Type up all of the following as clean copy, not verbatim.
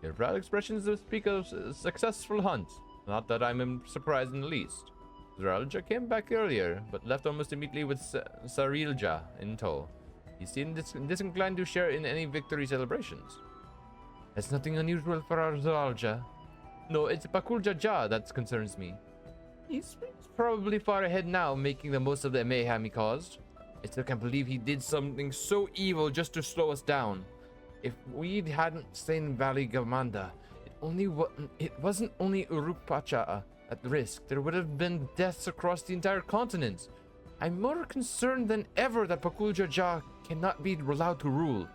Your proud expressions speak of a successful hunt. Not that I'm surprised in the least. Zeralja came back earlier, but left almost immediately with Sarilja in tow. He seemed disinclined to share in any victory celebrations. That's nothing unusual for our Zeralja. No, it's Pakulja that concerns me. He's probably far ahead now, making the most of the mayhem he caused. I still can't believe he did something so evil just to slow us down. If we hadn't stayed in Valley Gamanda, it wasn't only Urukpacha at risk. There would have been deaths across the entire continent. I'm more concerned than ever that Pakulja cannot be allowed to rule.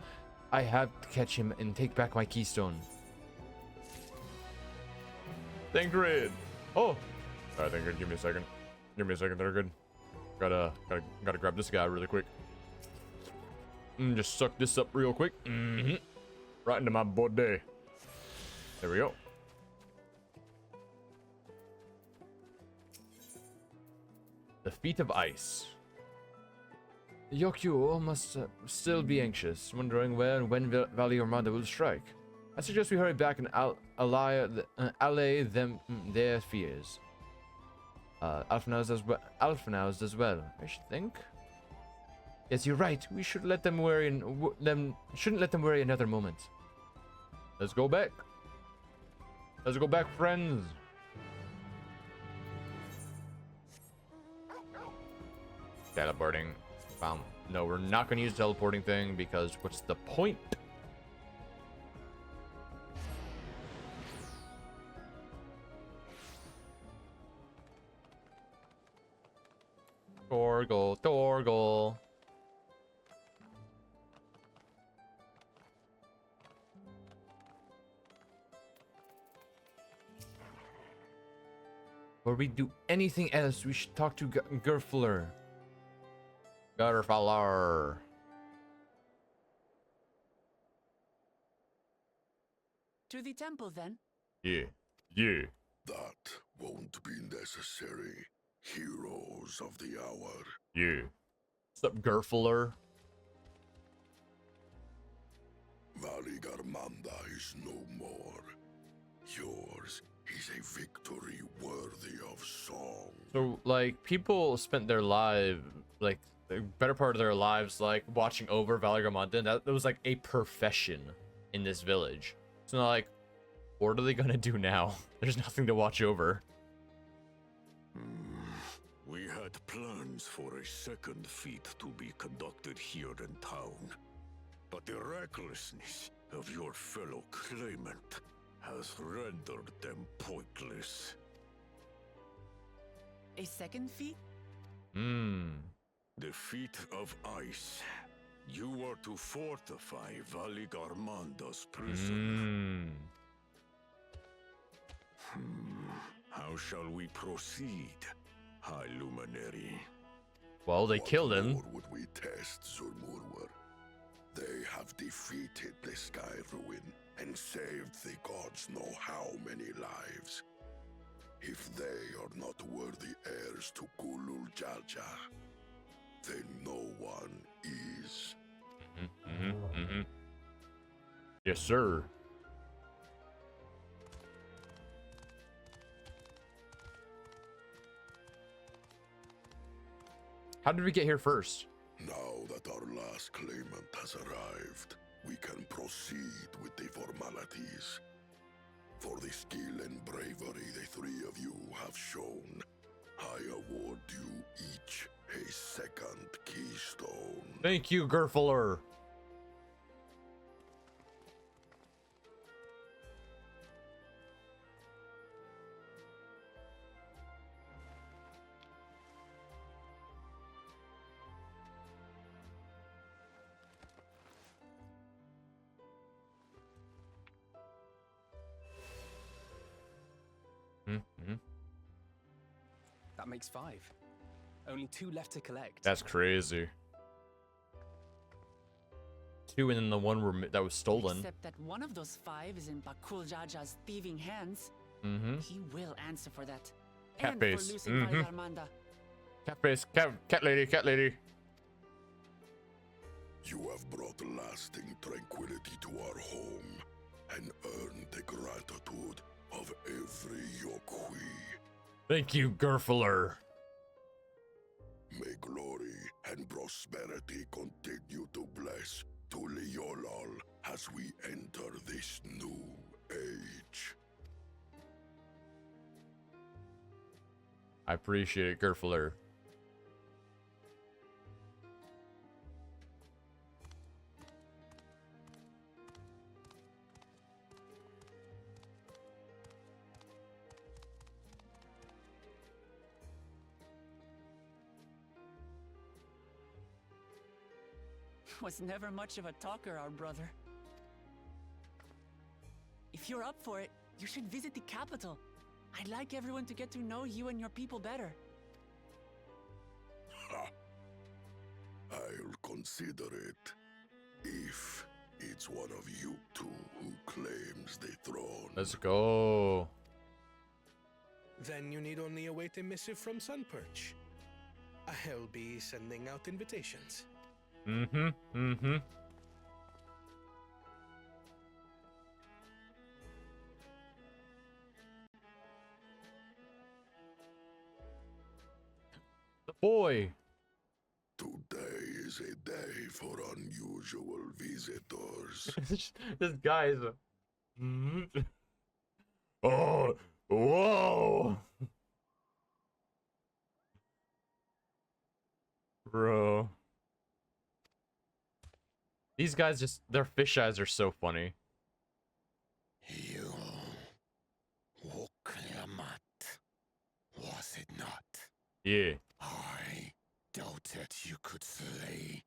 I have to catch him and take back my keystone. Thank Red. Oh, I think give me a second. Give me a second. They're good. Gotta grab this guy really quick. Just suck this up real quick. Right into my body. There we go. The Feet of Ice. Yokyuo must still be anxious, wondering where and when Valley Armada will strike. I suggest we hurry back and allay them their fears. Alphanaus as well, I should think. Yes, you're right. We should let them worry shouldn't let them worry another moment. Let's go back. Let's go back, friends. Teleporting. No, we're not going to use the teleporting thing because what's the point? Torgal. Before we do anything else, we should talk to Gerfler. Gerfler. To the temple, then? Yeah. That won't be necessary. Heroes of the hour. Yeah. What's up, Gerfler? Valley Garmanda is no more. Yours is a victory worthy of song. So, like, people spent their life, like, the better part of their lives, like, watching over Valley Garmanda, and that was, like, a profession in this village. So, like, what are they gonna do now? There's nothing to watch over. We had plans for a second feat to be conducted here in town, but the recklessness of your fellow claimant has rendered them pointless. A second feat? The feat of ice. You were to fortify Valley Garmanda's prison. How shall we proceed, High Luminary? Well, they killed him. What more would we test, Zurmurwer? They have defeated the Sky Ruin and saved the gods know how many lives. If they are not worthy heirs to Kulul Jalja, then no one is. Yes, sir. How did we get here first? Now that our last claimant has arrived, we can proceed with the formalities. For the skill and bravery the three of you have shown, I award you each a second keystone. Thank you, Gerfler. That makes 5. Only 2 left to collect. That's crazy. 2 and then the one that was stolen. Except that one of those 5 is in Bakul Jaja's thieving hands. He will answer for that. Cat and face. for losing Valley Garmanda. Cat face. Cat lady. You have brought lasting tranquility to our home and earned the Thank you, Gerfler. May glory and prosperity continue to bless Tuliolol as we enter this new age. I appreciate it, Gerfler. Was never much of a talker, our brother. If you're up for it, you should visit the capital. I'd like everyone to get to know you and your people better. Ha! I'll consider it. If it's one of you two who claims the throne. Let's go. Then you need only await a missive from Sunperch. I'll be sending out invitations. Mm-hmm. Mm-hmm. The boy. Today is a day for unusual visitors. This guy is a... Oh, whoa. Bro. These guys just, their fish eyes are so funny. You Woklamat, was it not? Yeah. I doubted you could slay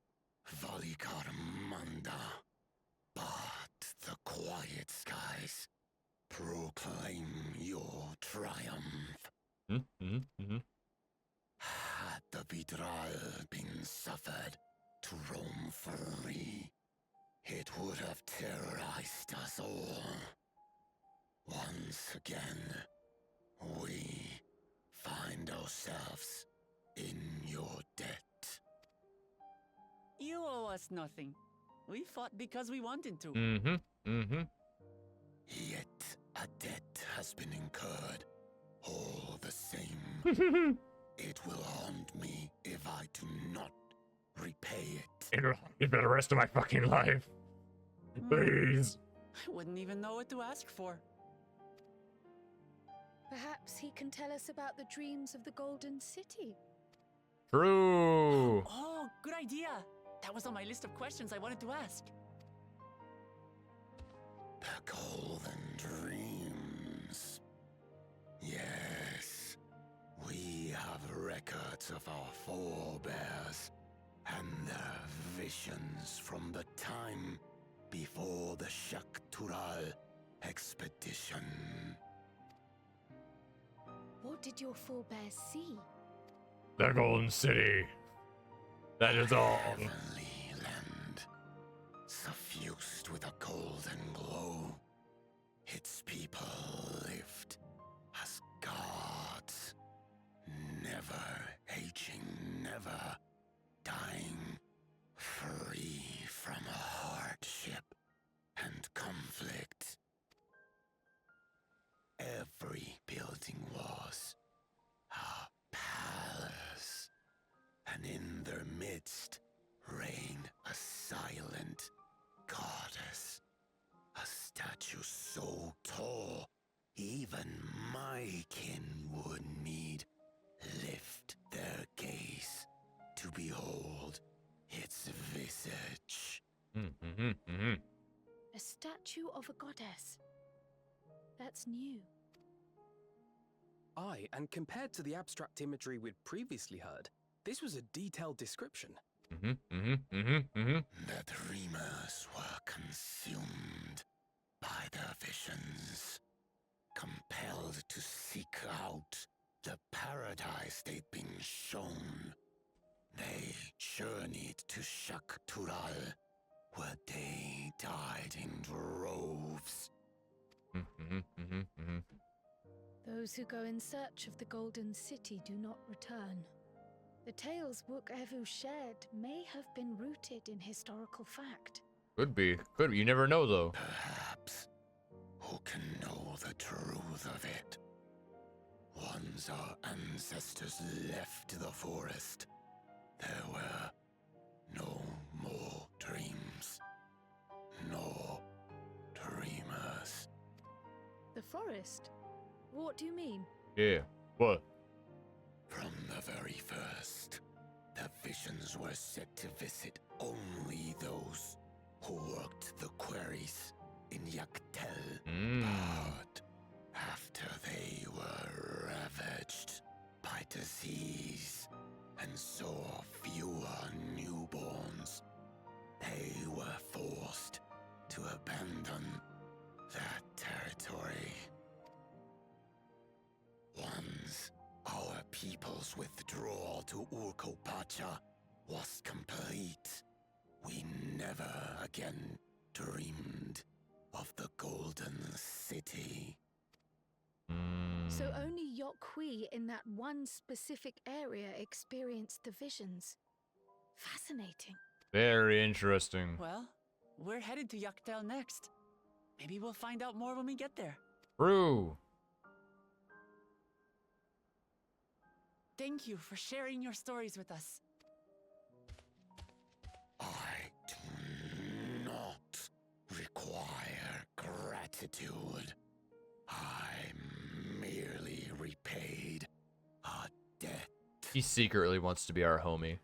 Valikarmanda, but the quiet skies proclaim your triumph. Mm-hmm. Mm-hmm. Had the Vidral been suffered to roam free, it would have terrorized us all. Once again, we find ourselves in your debt. You owe us nothing. We fought because we wanted to. Mm-hmm. Mm-hmm. Yet a debt has been incurred. All the same, it will haunt me if I do not repay it. It'll haunt me for the rest of my fucking life. Please. I wouldn't even know what to ask for. Perhaps he can tell us about the dreams of the Golden City. True. Oh, good idea. That was on my list of questions I wanted to ask. The Golden Dreams. Yes, we have records of our forebears and their visions from the time before the Shaktural expedition. What did your forebears see? The Golden City. That is all. Heavenly land, suffused with a golden glow. Its people lived as gods, never aging, never dying, free from hardship and conflict. Every building was a palace, and in their midst reigned a silent goddess, a statue so tall even my kin would need lift their gaze to behold its visage. Mm-hmm. Mm-hmm. A statue of a goddess. That's new. Aye, and compared to the abstract imagery we'd previously heard, this was a detailed description. Mm-hmm. Mm-hmm. Mm-hmm. Mm-hmm. The dreamers were consumed by their visions, compelled to seek out the paradise they'd been shown. They journeyed to Shaktural, where they died in droves. Mm-hmm. Mm-hmm. Mm-hmm. Those who go in search of the Golden City do not return. The tales Book Evu shared may have been rooted in historical fact. Could be. Could be. You never know, though. Perhaps. Who can know the truth of it? One Once our ancestors left the forest, there were no more dreams. No dreamers. The forest? What do you mean? Yeah. What? From the very first, the visions were set to visit only those who worked the quarries in Yaktel. But after they were ravaged by disease and saw fewer newborns, they were forced to abandon that territory. Once our people's withdrawal to Urkopacha was complete, we never again dreamed of the Golden City. So only Yokwi in that one specific area experienced the visions. Fascinating. Very interesting. Well, we're headed to Yaktel next. Maybe we'll find out more when we get there. True. Thank you for sharing your stories with us. I do not require gratitude. I merely repaid a debt. He secretly wants to be our homie.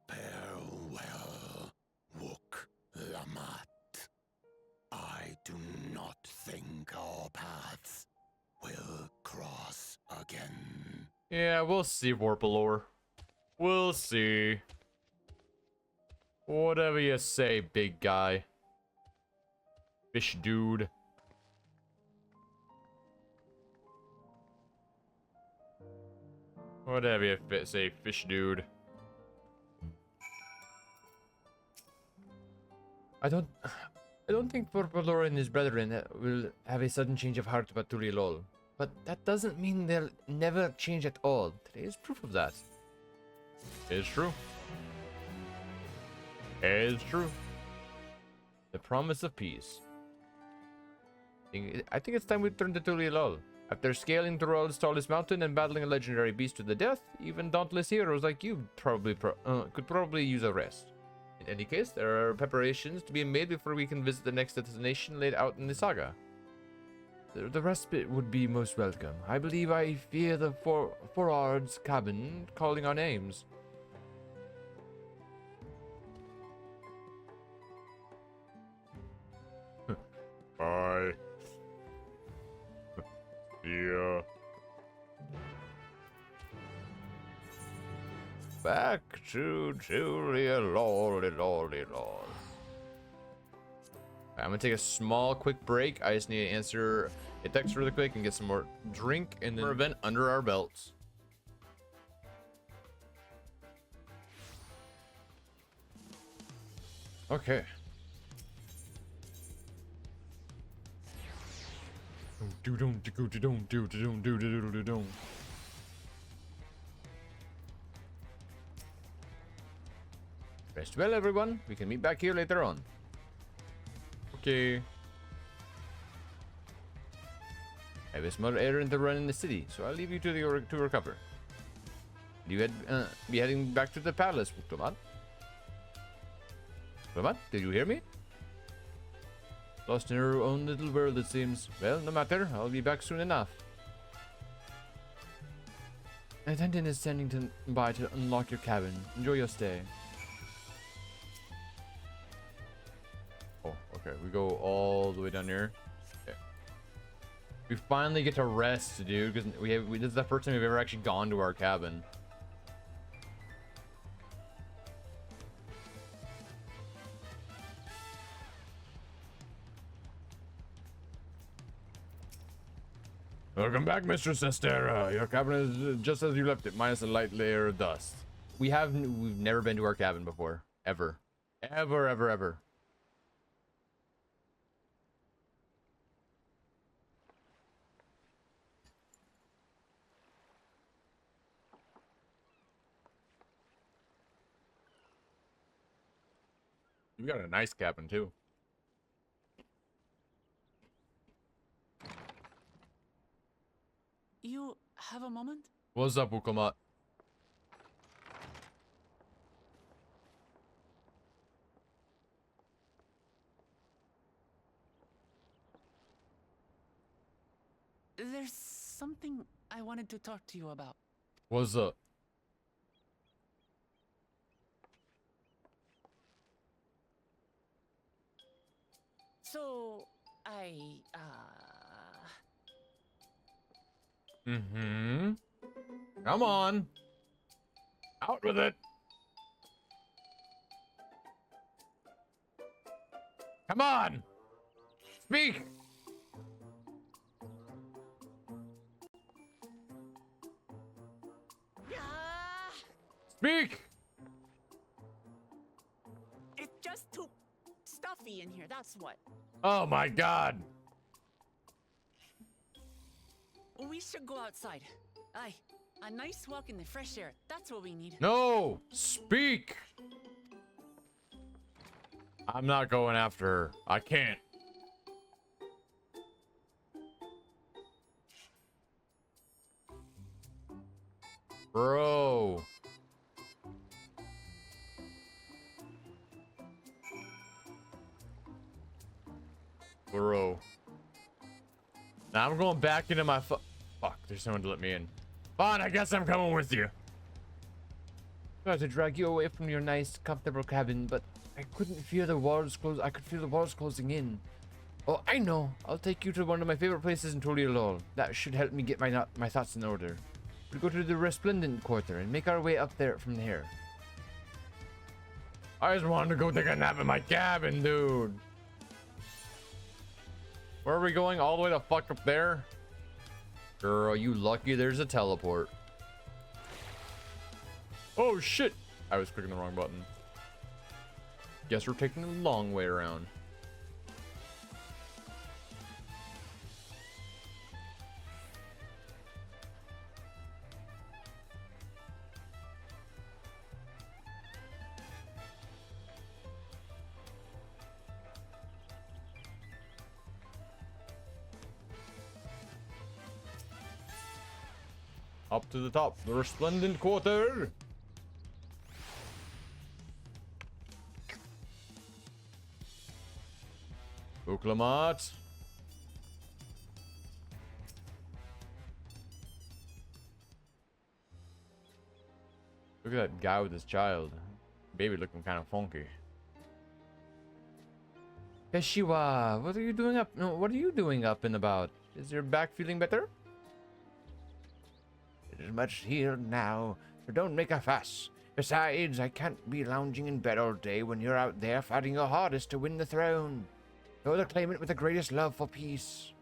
Farewell, Wook Lamat. I do not think our paths will cross again. Yeah, we'll see, Warpalore. We'll see. Whatever you say, big guy. Fish dude. Whatever you say, fish dude. I don't think Warpalore and his brethren will have a sudden change of heart about Turilol. But that doesn't mean they'll never change at all. Today is proof of that. It is true. It is true. The promise of peace. I think it's time we turn to Turilol. After scaling Tural's tallest mountain and battling a legendary beast to the death, even dauntless heroes like you could probably use a rest. In any case, there are preparations to be made before we can visit the next destination laid out in the saga. The respite would be most welcome. I believe I fear the Forard's cabin calling our names. Bye. Yeah. Back to Julia Lolly. I'm gonna take a small quick break. I just need to answer a text really quick and get some more drink and then event under our belts. Okay. Rest well, everyone. We can meet back here later on. Okay. I have a small errand to run in the city, so I'll leave you to recover. You be heading back to the palace, Tomat. Tomat, did you hear me? Lost in her own little world, it seems. Well, no matter. I'll be back soon enough. An attendant is standing by to unlock your cabin. Enjoy your stay. Oh, okay. We go all the way down here. Okay. We finally get to rest, dude, because this is the first time we've ever actually gone to our cabin. Welcome back, Mistress Estera. Your cabin is just as you left it, minus a light layer of dust. We've never been to our cabin before. Ever. Ever. We got a nice cabin too. You have a moment? What's up, Wukamat? There's something I wanted to talk to you about. What's up? So, Mm-hmm. Come on. Out with it. Come on. Speak. Speak. It's just too stuffy in here, that's what. Oh my God. We should go outside. Aye, a nice walk in the fresh air, that's what we need. No. Speak. I'm not going after her. I can't. Bro. Bro. Now I'm going back into my fuck, there's someone to let me in. Fine, I guess I'm coming with you. I tried to drag you away from your nice, comfortable cabin, but I couldn't feel the walls close. I could feel the walls closing in. Oh, I know. I'll take you to one of my favorite places in Toliolol. That should help me get my thoughts in order. We'll go to the Resplendent Quarter and make our way up there from here. I just wanted to go take a nap in my cabin, dude. Where are we going? All the way the fuck up there? Girl, you lucky there's a teleport. Oh shit! I was clicking the wrong button. Guess we're taking the long way around. Up to the top, the Resplendent Quarter. Uklamat. Look at that guy with his child. Baby looking kind of funky. Peshiwa, what are you doing up? No, what are you doing up and about? Is your back feeling better? It is much healed now, so don't make a fuss. Besides, I can't be lounging in bed all day when you're out there fighting your hardest to win the throne. You're the claimant with the greatest love for peace.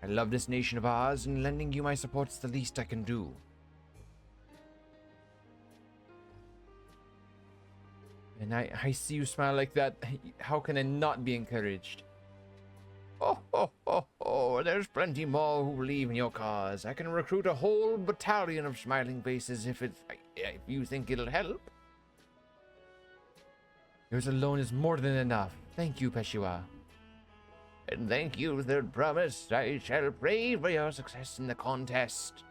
I love this nation of ours, and lending you my support's the least I can do. And I see you smile like that. How can I not be encouraged? Oh, there's plenty more who believe in your cause. I can recruit a whole battalion of smiling faces if you think it'll help. Yours alone is more than enough. Thank you, Peshiwa. And thank you, Third Promise. I shall pray for your success in the contest.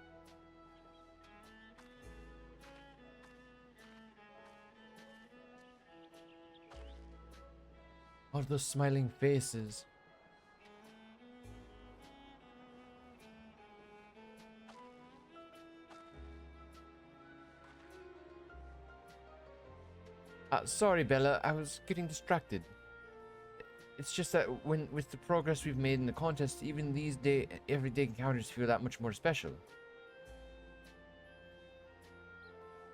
All those smiling faces. Sorry, Bella. I was getting distracted. It's just that with the progress we've made in the contest, even these everyday encounters feel that much more special.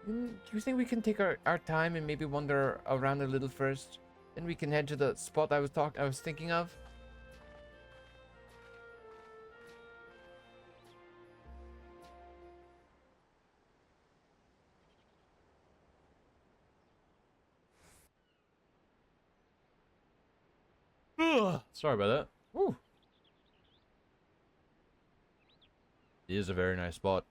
Do you think we can take our time and maybe wander around a little first? Then we can head to the spot I was thinking of? Ugh, sorry about that. Woo. It is a very nice spot.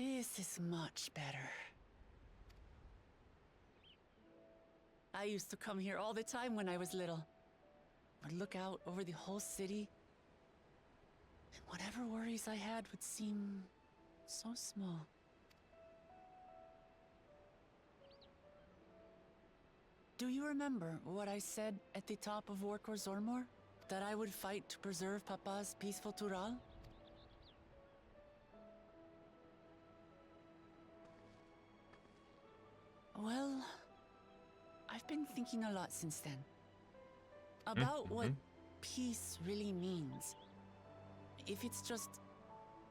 This is much better. I used to come here all the time when I was little. Would look out over the whole city, and whatever worries I had would seem so small. Do you remember what I said at the top of Warkor Zormor? That I would fight to preserve Papa's peaceful Tural? Well, I've been thinking a lot since then. About what peace really means. If it's just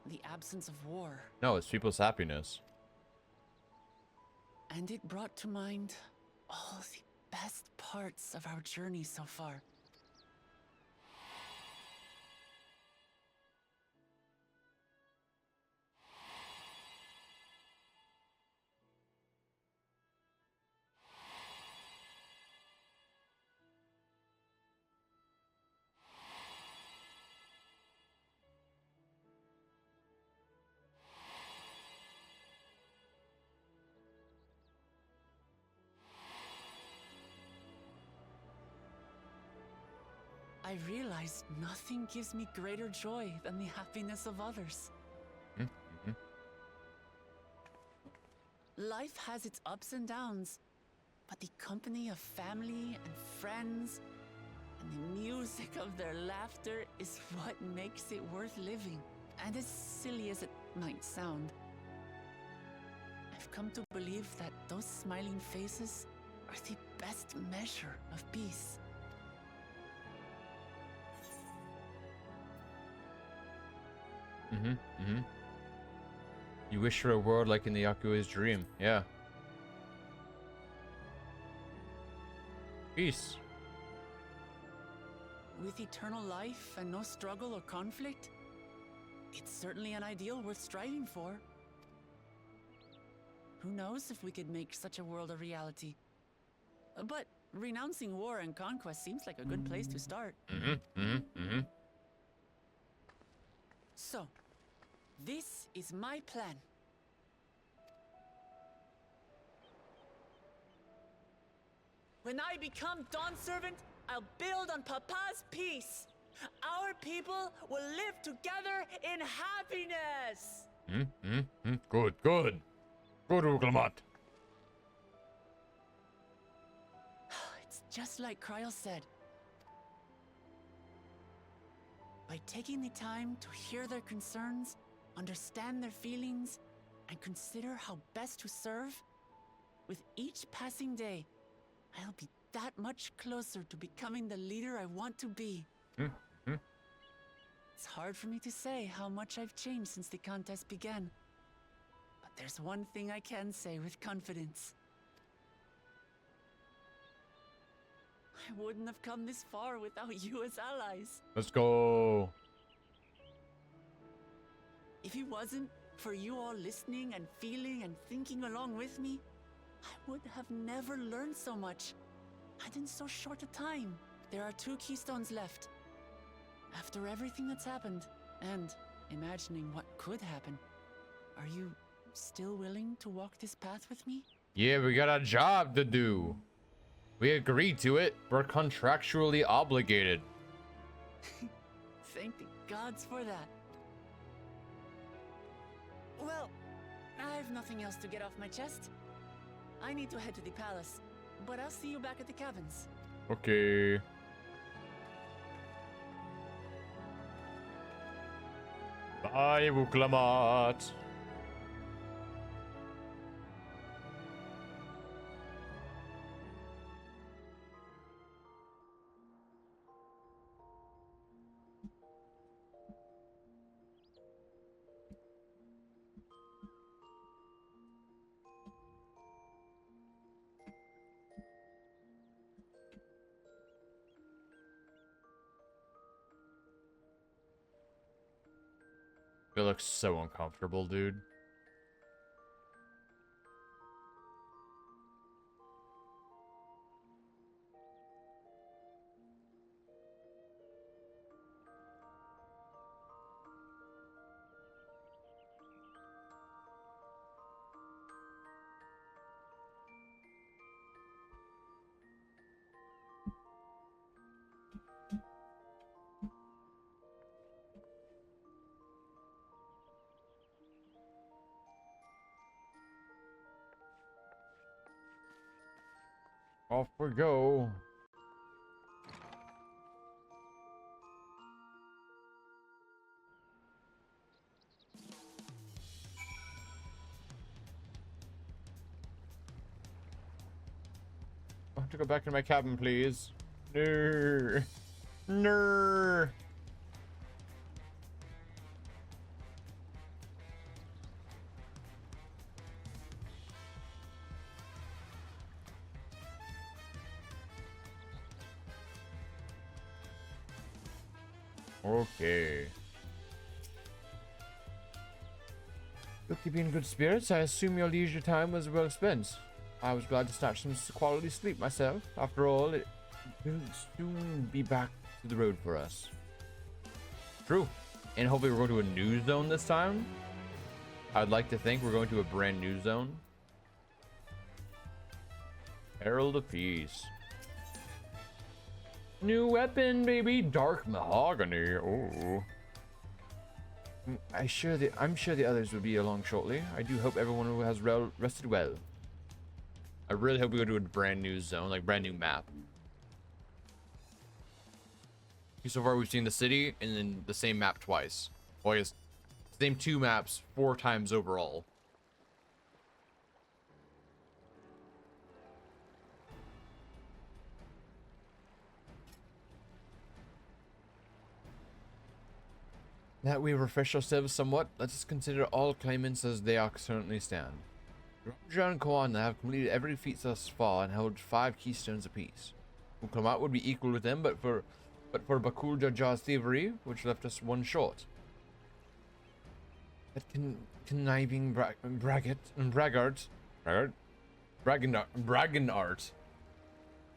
the absence of war. No, it's people's happiness. And it brought to mind all the best parts of our journey so far. I realized nothing gives me greater joy than the happiness of others. Life has its ups and downs, but the company of family and friends and the music of their laughter is what makes it worth living. And as silly as it might sound, I've come to believe that those smiling faces are the best measure of peace. You wish for a world like in the Yakua's dream. Yeah. Peace. With eternal life and no struggle or conflict, it's certainly an ideal worth striving for. Who knows if we could make such a world a reality? But renouncing war and conquest seems like a good place to start. So, this is my plan. When I become Dawn Servant, I'll build on Papa's peace. Our people will live together in happiness. Good, good. Good, Uglamat. It's just like Kryl said. By taking the time to hear their concerns, understand their feelings, and consider how best to serve, with each passing day, I'll be that much closer to becoming the leader I want to be. It's hard for me to say how much I've changed since the contest began. But there's one thing I can say with confidence. I wouldn't have come this far without you as allies. Let's go. If it wasn't for you all listening and feeling and thinking along with me, I would have never learned so much, and in so short a time. There are 2 keystones left. After everything that's happened, and imagining what could happen, are you still willing to walk this path with me? Yeah, we got a job to do. We agreed to it. We're contractually obligated. Thank the gods for that. Well, I have nothing else to get off my chest. I need to head to the palace, but I'll see you back at the cabins. Okay. Bye, Wuklamat. It looks so uncomfortable, dude. Off we go. I have to go back in my cabin, please. No. No. Okay. Look, you be in good spirits. I assume your leisure time was well spent. I was glad to snatch some quality sleep myself. After all, it will soon be back to the road for us. True. And hopefully we're going to a new zone this time. I'd like to think we're going to a brand new zone. Herald of Peace. New weapon, baby. Dark mahogany. Oh. I'm sure the others will be along shortly. I do hope everyone has rested well. I really hope we go to a brand new zone, like brand new map. So far we've seen the city and then the same map twice. Well, I guess same 2 maps 4 times overall. That we refresh ourselves somewhat, let us consider all claimants as they are currently stand. Raja and Koana have completed every feat thus far and held 5 keystones apiece. Uklamat would be equal with them, but for Bakul Jajar's thievery, which left us 1 short. That conniving braggart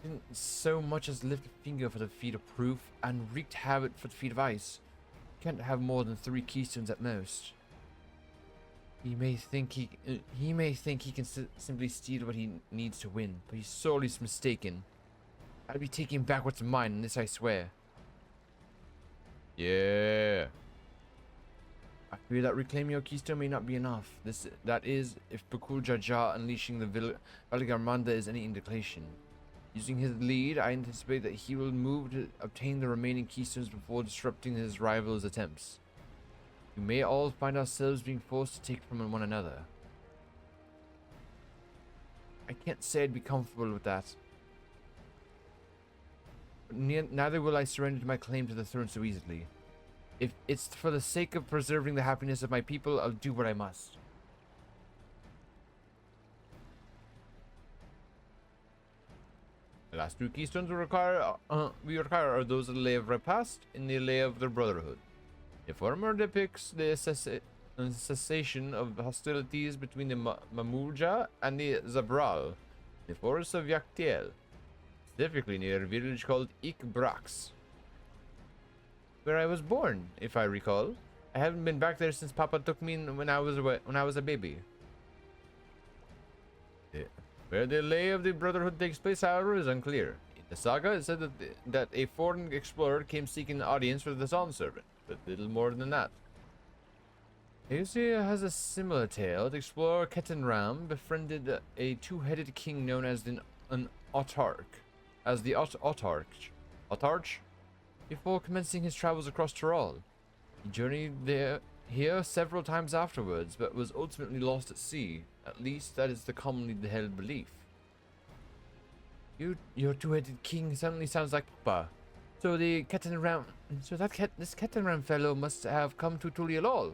didn't so much as lift a finger for the feat of proof and wreaked havoc for the feat of ice. Can't have more than 3 keystones at most. He may think he can simply steal what he needs to win, but he's sorely mistaken. I'll be taking back what's mine, and this I swear. Yeah. I fear that reclaiming your keystone may not be enough. That is, if Bakul Jaja unleashing the Valigarmanda is any indication. Using his lead, I anticipate that he will move to obtain the remaining keystones before disrupting his rival's attempts. We may all find ourselves being forced to take from one another. I can't say I'd be comfortable with that. But neither will I surrender to my claim to the throne so easily. If it's for the sake of preserving the happiness of my people, I'll do what I must. The last 2 keystones we require are those of the Lay of Repast and the Lay of the Brotherhood. The former depicts the cessation of hostilities between the Mamulja and the Zabral, the forests of Yaktiel, specifically near a village called Ikbrax, where I was born, if I recall. I haven't been back there since Papa took me when I was a baby. Where the Lay of the Brotherhood takes place, however, is unclear. In the saga, it said that a foreign explorer came seeking an audience for the Dawn servant, but little more than that. Asia has a similar tale. The explorer Ketenram befriended a 2-headed king known as an autarch, before commencing his travels across Tyrol. He journeyed here several times afterwards, but was ultimately lost at sea. At least that is the commonly held belief. Your 2-headed king suddenly sounds like Papa. So this Ketenram fellow must have come to Tulialol.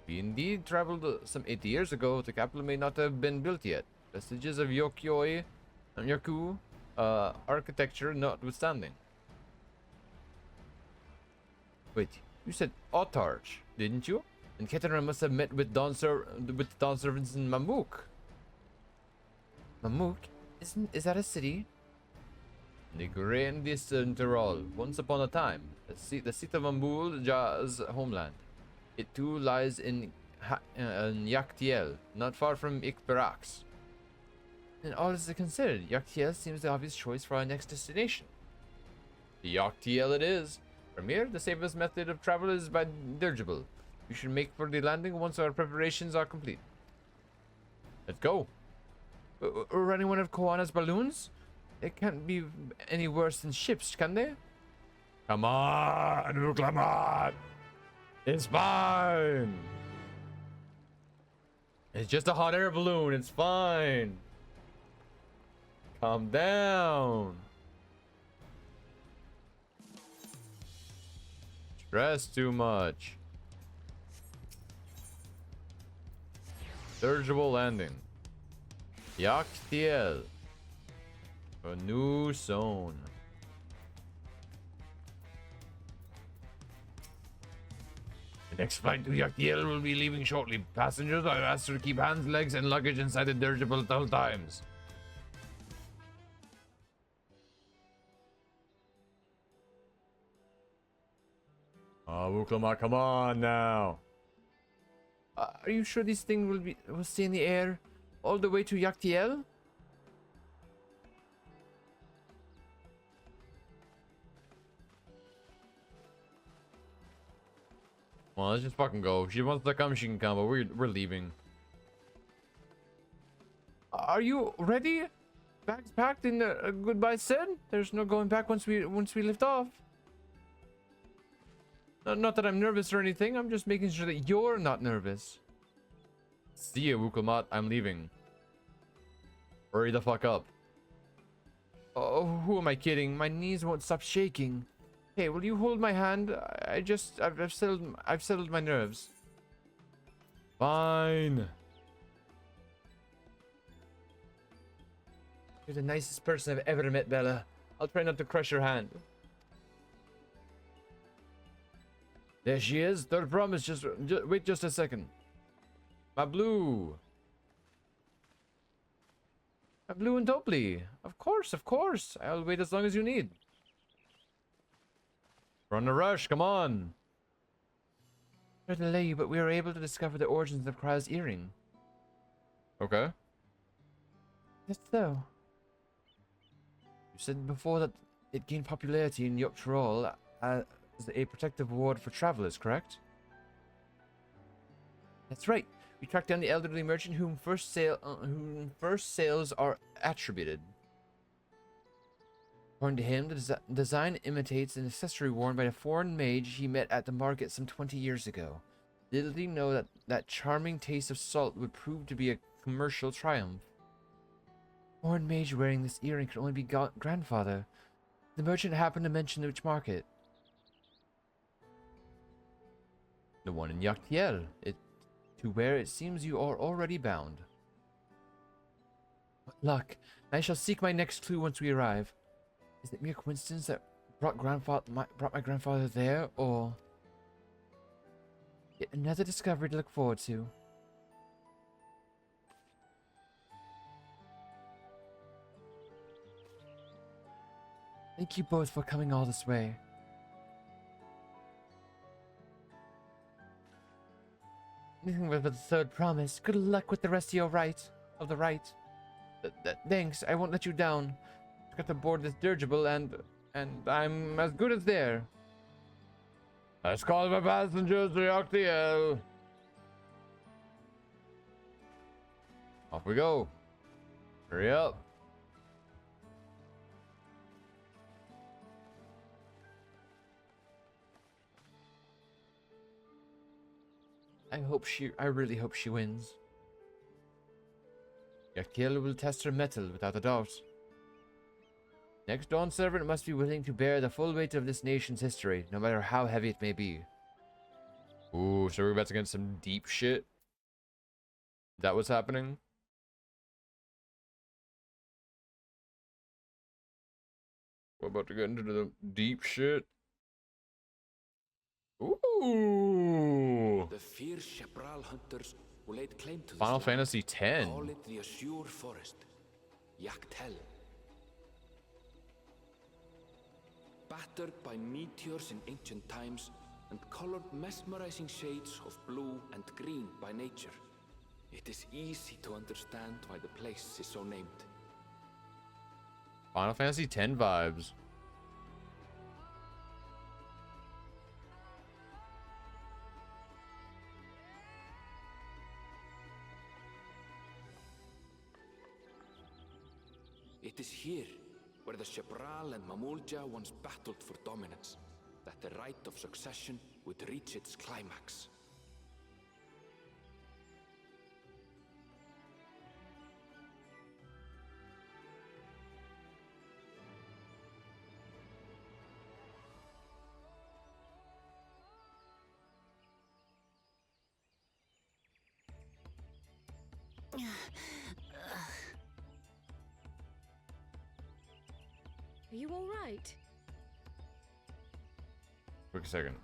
If he indeed traveled some 80 years ago, the capital may not have been built yet. Vestiges of Yokyoi and Yaku architecture notwithstanding. Wait, you said autarch, didn't you? And Ketenram must have met with Dawn servants in Mamuk. Mamuk? Is that a city? The grand distant Tyrol, once upon a time, the seat of Mamulja's homeland. It too lies in Yaktiel, not far from Ikbarax. And all is considered, Yaktiel seems the obvious choice for our next destination. Yaktiel it is. From here, the safest method of travel is by dirigible. We should make for the landing once our preparations are complete. Let's go. We're running one of Koana's balloons? It can't be any worse than ships, can they? Come on, come on. It's fine. It's just a hot air balloon. It's fine. Calm down. Stress too much. Dirigible landing. XIV. A new zone. The next flight to XIV will be leaving shortly. Passengers are asked to keep hands, legs, and luggage inside the dirigible at all times. Oh, Wuklama, come on now. Are you sure this thing will stay in the air all the way to XIV? Well, let's just fucking go. If she wants to come, she can come, but we're leaving. Are you ready? Bags packed and goodbye said? There's no going back once we lift off. Not that I'm nervous or anything. I'm just making sure that you're not nervous. See ya, Wukelmat. I'm leaving. Hurry the fuck up. Oh, who am I kidding? My knees won't stop shaking. Hey, will you hold my hand? I've settled my nerves. Fine. You're the nicest person I've ever met, Bella. I'll try not to crush your hand. There she is. Third promise. Just wait just a second. My blue. My blue and Dobley. Of course, of course. I'll wait as long as you need. We're on a rush. Come on. Sorry to delay you, but we were able to discover the origins of Kra's earring. Okay. Yes, so. You said before that it gained popularity in Dawntrail as a protective ward for travelers, correct? That's right. We tracked down the elderly merchant whom first sales are attributed. According to him, the design imitates an accessory worn by a foreign mage he met at the market some 20 years ago. Little did he know that charming taste of salt would prove to be a commercial triumph. Foreign mage wearing this earring could only be grandfather. The merchant happened to mention which market. The one in XIV. To where it seems you are already bound. What luck. I shall seek my next clue once we arrive. Is it mere coincidence that brought my grandfather there, or yet another discovery to look forward to? Thank you both for coming all this way. Anything but the third promise. Good luck with the rest of your the right. Thanks, I won't let you down. I've got to board this dirigible and I'm as good as there. Let's call my passengers to XIV. Off we go. Hurry up. I really hope she wins. XIV will test her mettle without a doubt. Next Dawn servant must be willing to bear the full weight of this nation's history, no matter how heavy it may be. Ooh, so we're about to get some deep shit? That was happening? We're about to get into the deep shit? Ooh! The fierce Shepral hunters who laid claim to Final this land Fantasy X. call it the Azure Forest, Yaktel. Battered by meteors in ancient times and colored mesmerizing shades of blue and green by nature, it is easy to understand why the place is so named. Final Fantasy X vibes. It is here where the Shebral and Mamulja once battled for dominance, that the right of succession would reach its climax. Are you all right? Quick second.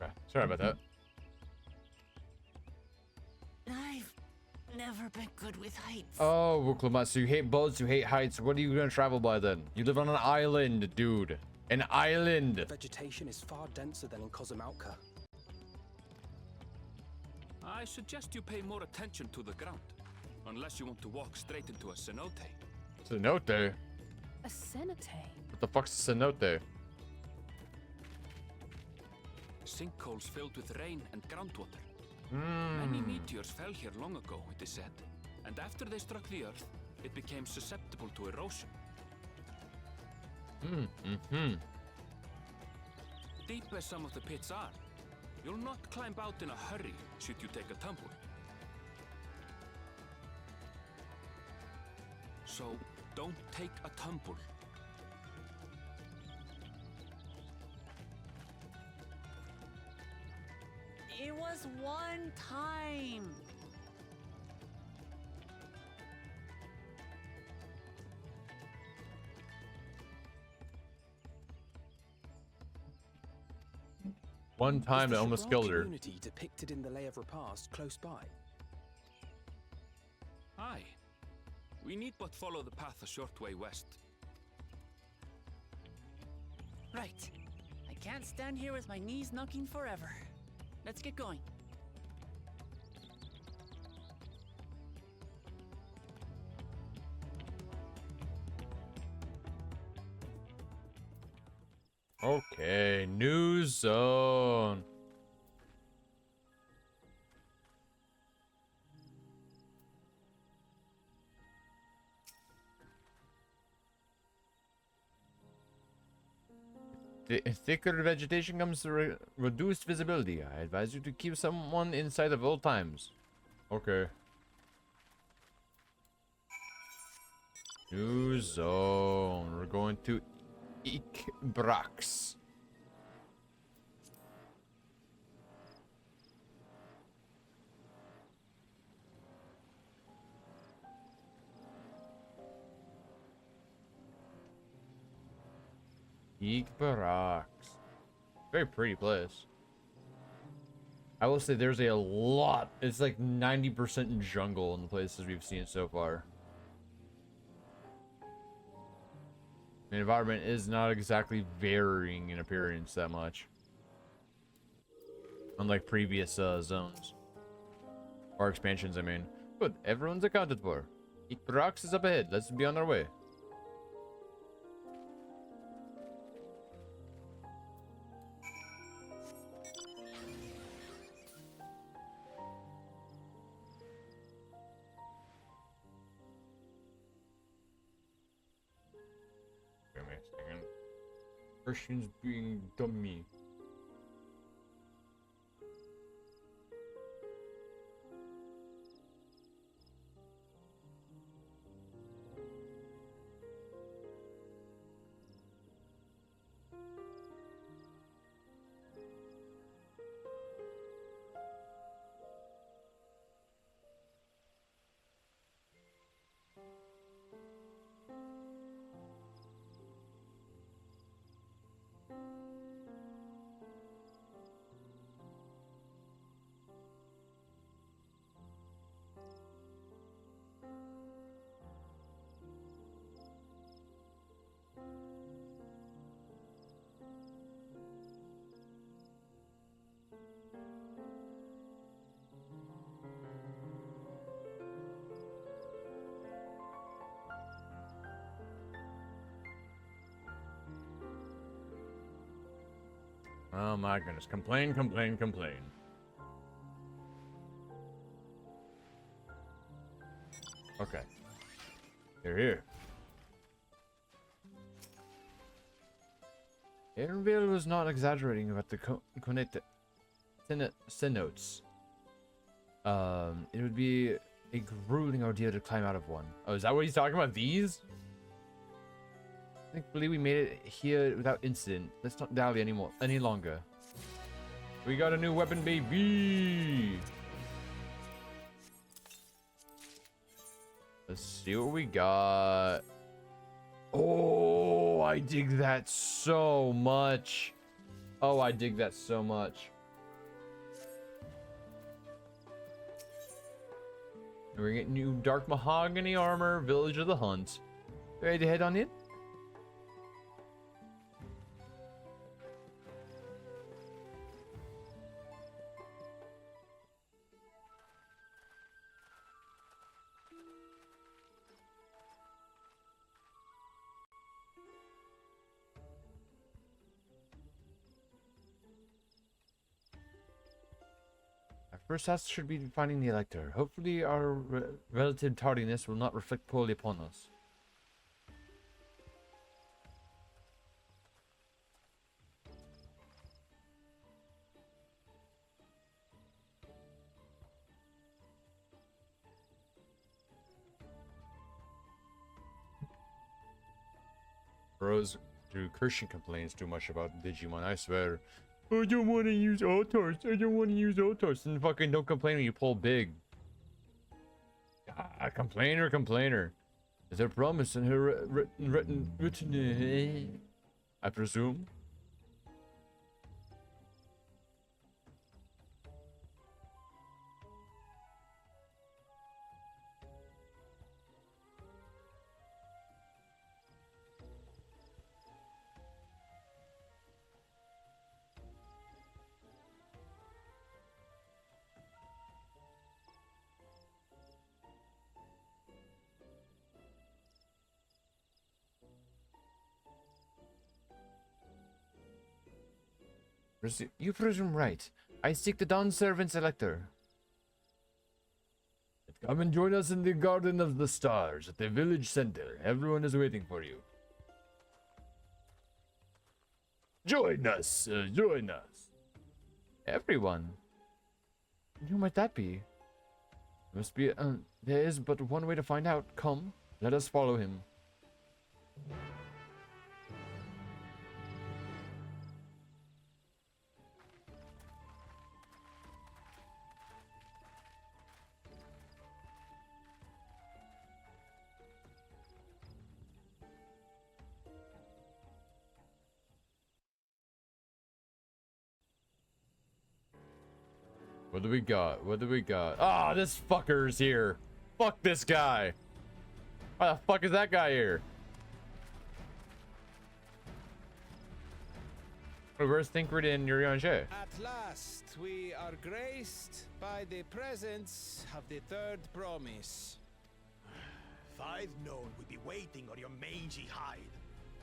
Okay, sorry about that. I've never been good with heights. Oh, Wuklamat, so you hate boats, you hate heights. What are you gonna travel by then? You live on an island, dude. An island. Vegetation is far denser than in Kozumauka. I suggest you pay more attention to the ground, unless you want to walk straight into a cenote. Cenote? A cenote? What the fuck's a cenote? Sinkholes filled with rain and groundwater. Hmm. Many meteors fell here long ago, it is said, and after they struck the earth, it became susceptible to erosion. Deep as some of the pits are, you'll not climb out in a hurry should you take a tumble. So, don't take a tumble. It was one time. One time Is I the almost Shebral killed her. community depicted in the Lay of Repast close by? Aye. We need but follow the path a short way west. Right. I can't stand here with my knees knocking forever. Let's get going. Okay, new zone. Thicker vegetation comes to reduced visibility. I advise you to keep someone inside at all times. Okay. New zone. We're going to Ikbrax. Ikbrax. Very pretty place. I will say there's a lot. It's like 90% jungle in the places we've seen so far. The environment is not exactly varying in appearance that much. Unlike previous zones. Or expansions, I mean. Good, everyone's accounted for. Ikbrax is up ahead. Let's be on our way. Christians being dummy. Oh my goodness. Complain, complain, complain. Okay. You're here. Aaronville was not exaggerating about the cenotes. It would be a grueling ordeal to climb out of one. Oh, is that what he's talking about? These? I believe we made it here without incident. Let's not dally any longer. We got a new weapon, baby. Let's see what we got. Oh, I dig that so much. Oh, I dig that so much. We're getting new dark mahogany armor, Village of the Hunt. Ready to head on in? First task should be finding the Elector. Hopefully our relative tardiness will not reflect poorly upon us. Bros do Christian complains too much about Digimon, I swear. I don't want to use Altars. I don't want to use Altars. And fucking don't complain when you pull big. Ah, complainer, complainer. Is there promise in her written, I presume? You presume right. I seek the Dawn Servant's Elector. Come and join us in the Garden of the Stars at the village center. Everyone is waiting for you. Join us, join us. Everyone? Who might that be? Must be, there is but one way to find out. Come, let us follow him. What do we got? What do we got? Ah, this fucker's here. Fuck this guy. Why the fuck is that guy here? Where's Thinkred and Urianger? At last, we are graced by the presence of the third promise. If I'd known we'd be waiting on your mangy hide,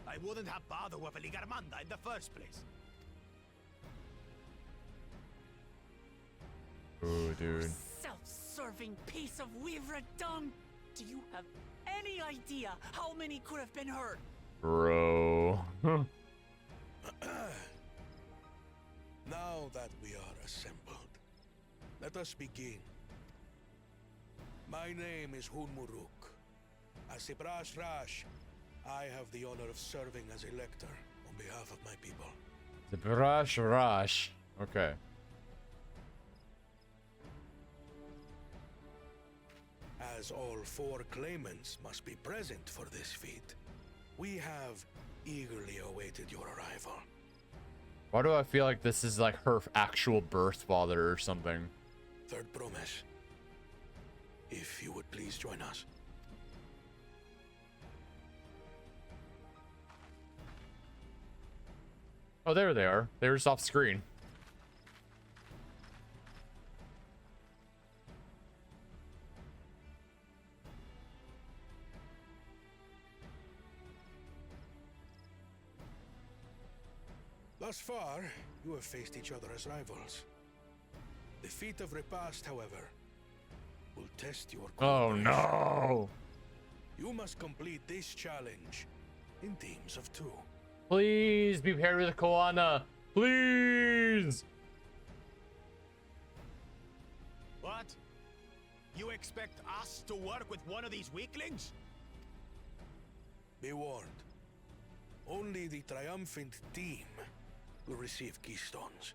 I wouldn't have bothered with a Ligarmanda in the first place. Ooh, dude. Self-serving piece of weaver dung! Do you have any idea how many could have been hurt? Bro. Now that we are assembled, let us begin. My name is Hunmuruk. As Ibrash Rash, I have the honor of serving as elector on behalf of my people. The Brush Rush. Okay. As all 4 claimants must be present for this feat, we have eagerly awaited your arrival. Why do I feel like this is like her actual birth father or something? Third promise. If you would please join us. Oh, there they are. They were just off screen. Thus far, you have faced each other as rivals. The feat of repast, however, will test your Oh cooperation. no! You must complete this challenge in teams of 2. Please be paired with Koana. Please! What? You expect us to work with one of these weaklings? Be warned. Only the triumphant team will receive keystones.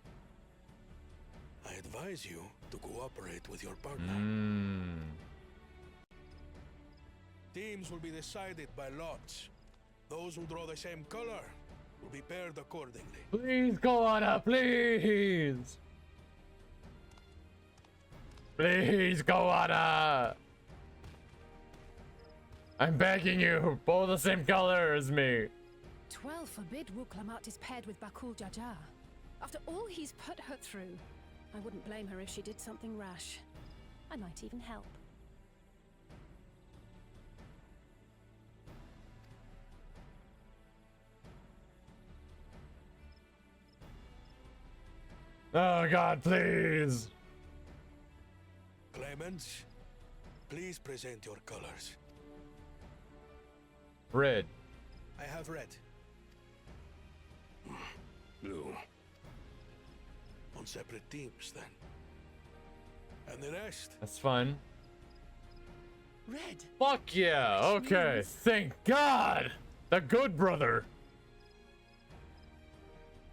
I advise you to cooperate with your partner. Teams will be decided by lots. Those who draw the same color will be paired accordingly. Please, Koana, please! Please, Koana! I'm begging you, both the same color as me. 12 forbid Wuklamat is paired with Bakul Jaja. After all he's put her through, I wouldn't blame her if she did something rash. I might even help. Oh God, please! Claimants, please present your colors. Red. I have red. Blue. On separate teams, then. And the rest? That's fun. Red. Fuck yeah, okay. Thank God! The good brother.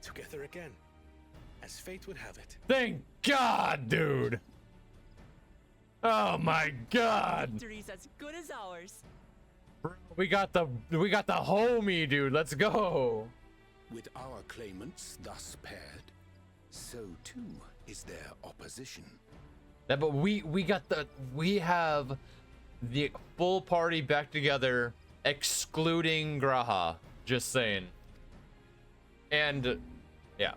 Together again, as fate would have it. Thank God, dude! Oh my God! Victory's as good as ours. Bro, we got the homie, dude. Let's go. With our claimants thus paired, so too is their opposition. Yeah, but we have the full party back together, excluding Graha. Just saying. And yeah.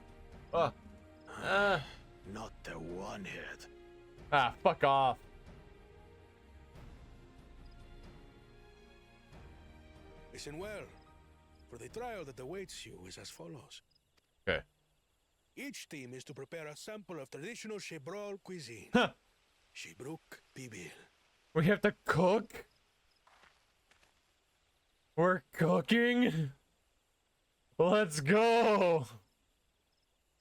Not the one head. Fuck off. Listen well, for the trial that awaits you is as follows. Okay. Each team is to prepare a sample of traditional Shebrol cuisine. Huh. Shebruk Bibil. We have to cook? We're cooking? Let's go.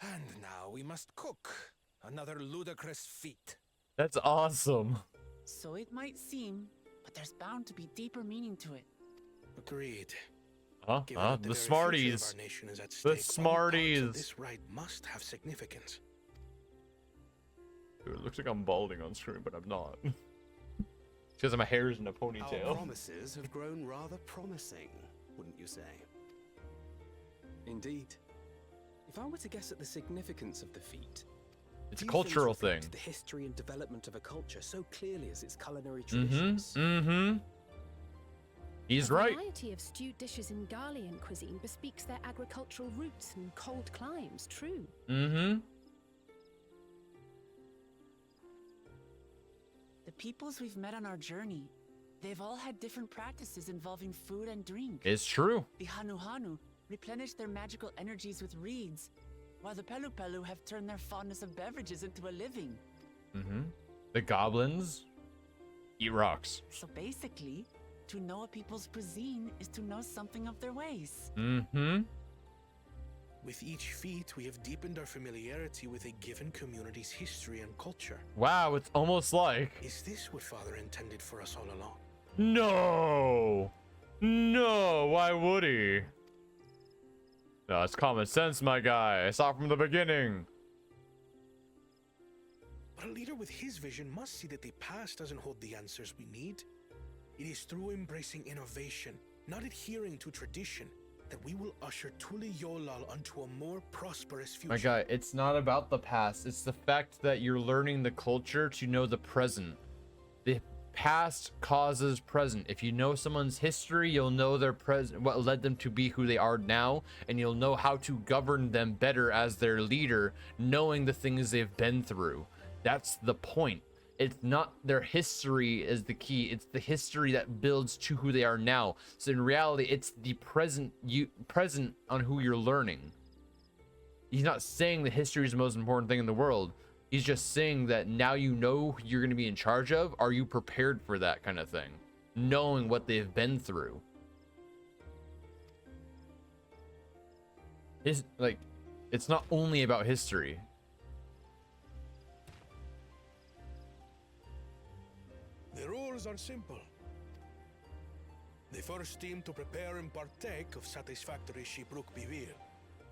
And now we must cook. Another ludicrous feat. That's awesome. So it might seem, but there's bound to be deeper meaning to it. Agreed. Huh? Given that The very future Smarties. of our nation is at The stake, all parts of Smarties. this rite must have significance. Dude, it looks like I'm balding on screen, but I'm not. Because my hair's in a Our ponytail. promises have grown rather promising, wouldn't you say? Indeed. If I were to guess at the significance of the feat, It's a few cultural things thing. reflect the history and development of a culture so clearly as its culinary Mm-hmm. traditions. Mm-hmm. He's The right. variety of stewed dishes in Garlean cuisine bespeaks their agricultural roots and cold climes, true. Mm-hmm. The peoples we've met on our journey, they've all had different practices involving food and drink. It's true. The Hanuhanu replenish their magical energies with reeds, while the Pelupelu have turned their fondness of beverages into a living. Mm-hmm. The goblins eat rocks. So basically, to know a people's cuisine is to know something of their ways. Mm-hmm. With each feat, we have deepened our familiarity with a given community's history and culture. Wow, it's almost like... Is this what Father intended for us all along? No! No, why would he? No, it's common sense, my guy. I saw it from the beginning. But a leader with his vision must see that the past doesn't hold the answers we need. It is through embracing innovation, not adhering to tradition, that we will usher Tuli Yolal onto a more prosperous future. My guy, it's not about the past. It's the fact that you're learning the culture to know the present. The past causes present. If you know someone's history, you'll know their present, what led them to be who they are now, and you'll know how to govern them better as their leader, knowing the things they've been through. That's the point. It's not their history is the key. It's the history that builds to who they are now. So in reality, it's the present on who you're learning. He's not saying that history is the most important thing in the world. He's just saying that now you know who you're going to be in charge of. Are you prepared for that kind of thing? Knowing what they've been through. It's not only about history. The rules are simple. The first team to prepare and partake of satisfactory Shibruk Bivir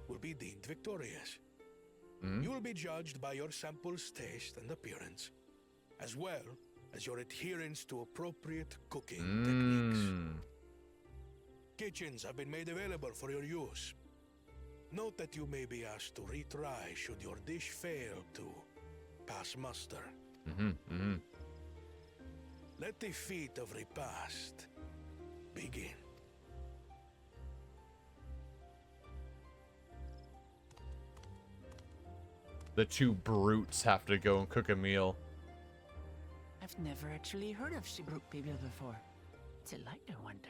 will be deemed victorious. You will be judged by your sample's taste and appearance, as well as your adherence to appropriate cooking techniques. Kitchens have been made available for your use. Note that you may be asked to retry should your dish fail to pass muster. Let the feat of repast begin. The two brutes have to go and cook a meal. I've never actually heard of Shibruk Bibil before. It's a lighter wonder.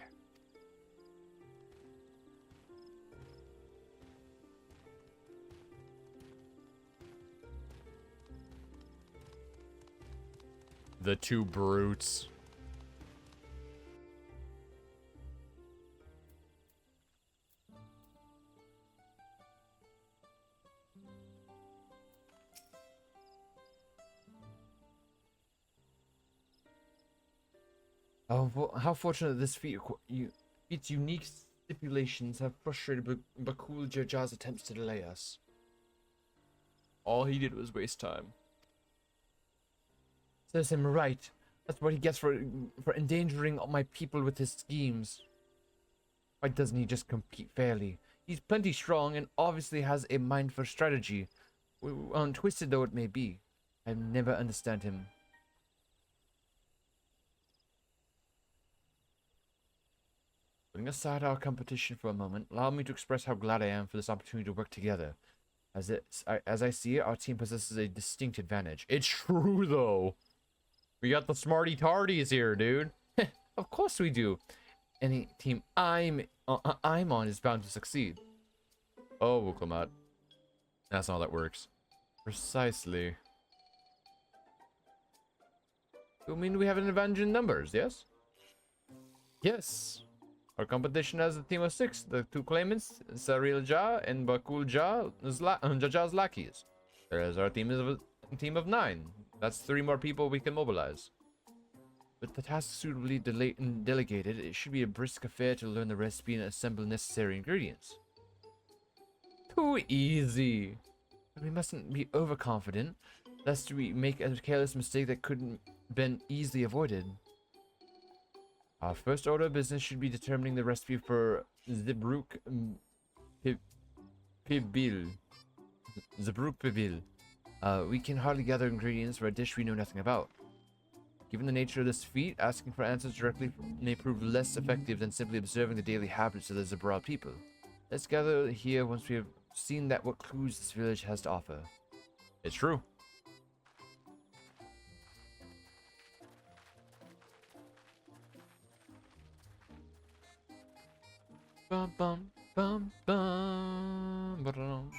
The two brutes. Oh, how fortunate this feat's unique stipulations have frustrated Bakul Jaja's attempts to delay us. All he did was waste time. Serves him right. That's what he gets for endangering my people with his schemes. Why doesn't he just compete fairly? He's plenty strong and obviously has a mind for strategy. Untwisted though it may be, I never understand him. Putting aside our competition for a moment, allow me to express how glad I am for this opportunity to work together. As I see it, our team possesses a distinct advantage. It's true though. We got the smarty tardies here, dude. Of course we do. Any team I'm on is bound to succeed. Oh, Wuklamat. That's not how that works. Precisely. You mean we have an advantage in numbers, yes? Yes. Our competition has a team of 6. The 2 claimants, Saril Ja and Bakul Jaja's lackeys. Whereas our team is a team of 9. That's 3 more people we can mobilize. With the task suitably delegated, it should be a brisk affair to learn the recipe and assemble necessary ingredients. Too easy. But we mustn't be overconfident, lest we make a careless mistake that couldn't been easily avoided. Our first order of business should be determining the recipe for Zibruk Pibil. Zibruk Pibil. We can hardly gather ingredients for a dish we know nothing about. Given the nature of this feat, asking for answers directly may prove less effective than simply observing the daily habits of the Zabral people. Let's gather here once we have seen what clues this village has to offer. It's true. Bum bum bum bum ba-dum.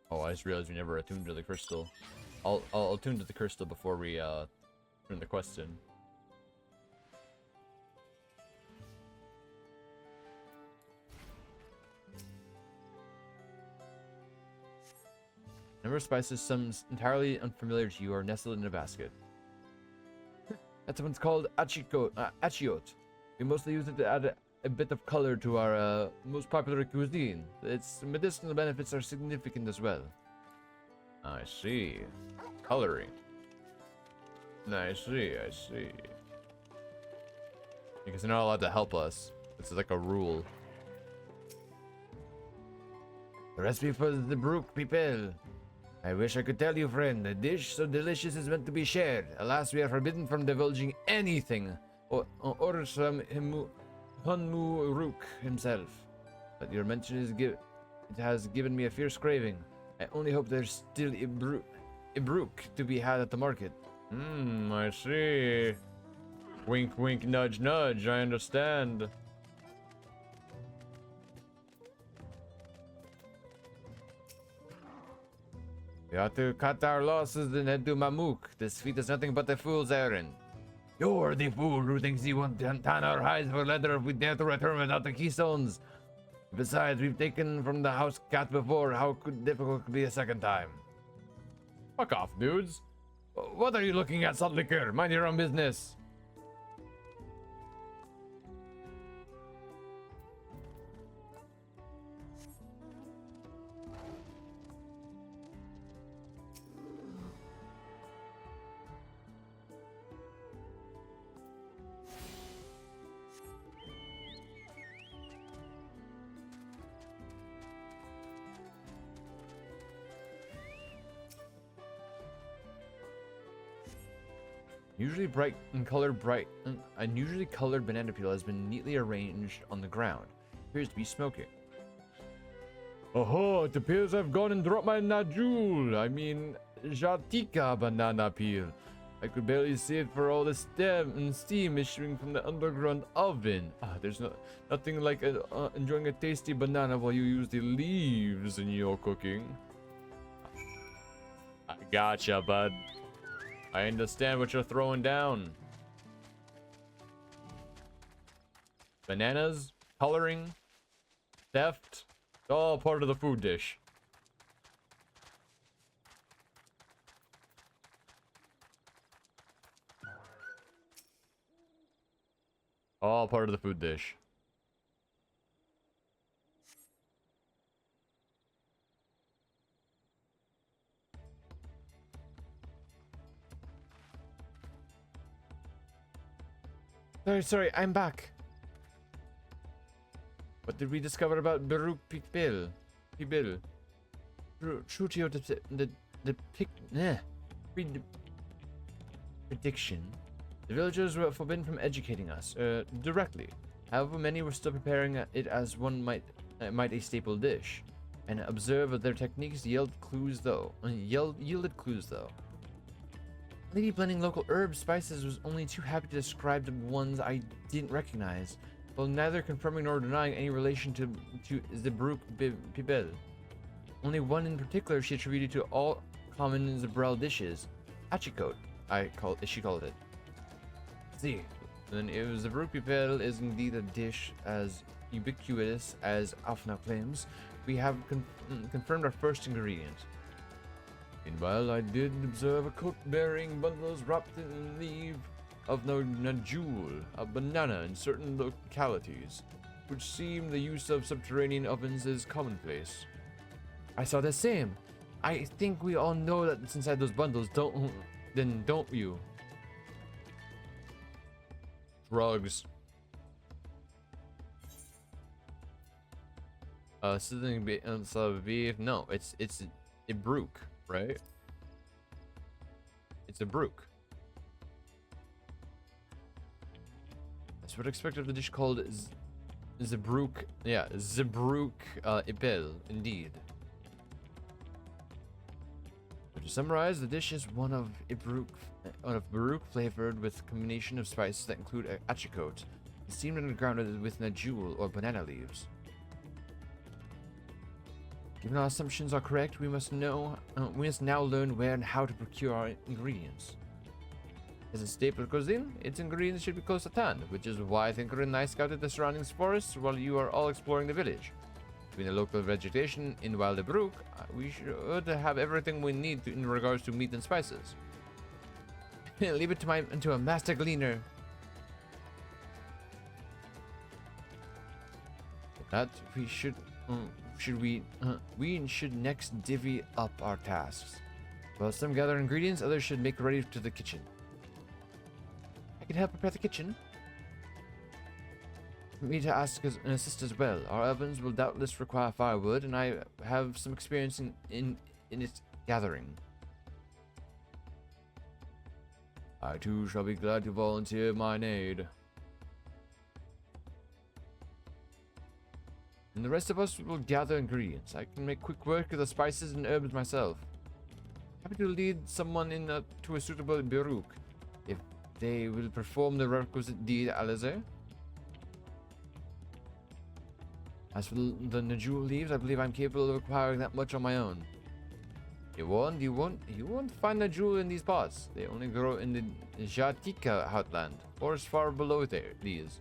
Oh, I just realized we never attuned to the crystal. I'll attune to the crystal before we turn the quest in. Number of spices, some entirely unfamiliar to you, are nestled in a basket. That one's called achiote. We mostly use it to add a bit of color to our most popular cuisine. Its medicinal benefits are significant as well. I see. Coloring. I see. Because they're not allowed to help us. It's like a rule. The recipe for the brook people. I wish I could tell you, friend. A dish so delicious is meant to be shared. Alas, we are forbidden from divulging anything. Or from Hunmu Rook himself. But your mention it has given me a fierce craving. I only hope there's still a brook to be had at the market. I see. Wink, wink, nudge, nudge. I understand. We ought to cut our losses and head to Mamuk. This feat is nothing but a fool's errand. You're the fool who thinks you want to tan our hides for leather if we dare to return without the keystones. Besides, we've taken from the house cat before. How difficult could be a second time? Fuck off, dudes. What are you looking at, salt liquor? Mind your own business. Unusually colored banana peel has been neatly arranged on the ground. Appears to be smoking. Oh, it appears I've gone and dropped my Najul. I mean, Jatika banana peel. I could barely see it for all the steam issuing from the underground oven. There's nothing like enjoying a tasty banana while you use the leaves in your cooking. I gotcha, bud. I understand what you're throwing down. Bananas, coloring, theft, it's all part of the food dish. All part of the food dish. Sorry, I'm back. What did we discover about Baruch Pibil? Trutio prediction. The villagers were forbidden from educating us directly. However, many were still preparing it as one might a staple dish. And observe their techniques yielded clues though. Lady blending local herbs, spices was only too happy to describe the ones I didn't recognize, while neither confirming nor denying any relation to Zebruk Pibel. Only one in particular she attributed to all common Zebrel dishes. Achikote, she called it. See, then if Zebruk Pibel is indeed a dish as ubiquitous as Afna claims, we have confirmed our first ingredient. Meanwhile, I did observe a coat bearing bundles wrapped in leaf of Najul, a banana in certain localities, which seem the use of subterranean ovens is commonplace. I saw the same. I think we all know that's inside those bundles, don't you? Drugs. No, it's a brook. Right? It's a brook. That's what I expect of the dish called Zebruk. Yeah, Zebruk Ibel, indeed. So to summarize, the dish is one of Baruch flavored with a combination of spices that include achikote, steamed underground with najul or banana leaves. Given our assumptions are correct, we must now learn where and how to procure our ingredients. As a staple cuisine, its ingredients should be close at hand, which is why Thinker and I scouted the surrounding forests while you are all exploring the village. Between the local vegetation in Wildebrook, we should have everything we need in regards to meat and spices. Leave it to a master gleaner. That we should next divvy up our tasks. While some gather ingredients, others should make ready to the kitchen. I can help prepare the kitchen. Me to ask and assist as well. Our ovens will doubtless require firewood, and I have some experience in its gathering. I too shall be glad to volunteer mine aid. And the rest of us will gather ingredients. I can make quick work of the spices and herbs myself. Happy to lead someone to a suitable Baruch, if they will perform the requisite deed, Alizer. As for the Najul leaves, I believe I'm capable of acquiring that much on my own. You won't find Najul in these parts. They only grow in the Jatika heartland, forest far below these.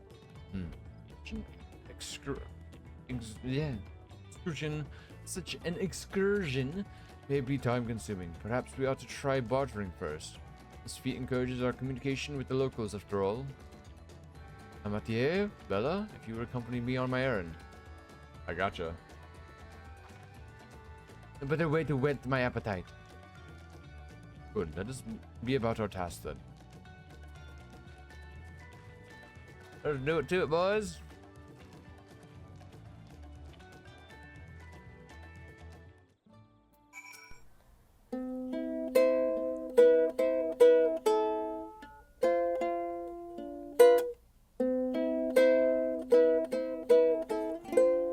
Such an excursion may be time-consuming. Perhaps we ought to try bartering first. This feat encourages our communication with the locals, after all. Mathieu, Bella, if you would accompany me on my errand. I gotcha. A better way to whet my appetite. Good, let us be about our task then. Let's do it to it, boys.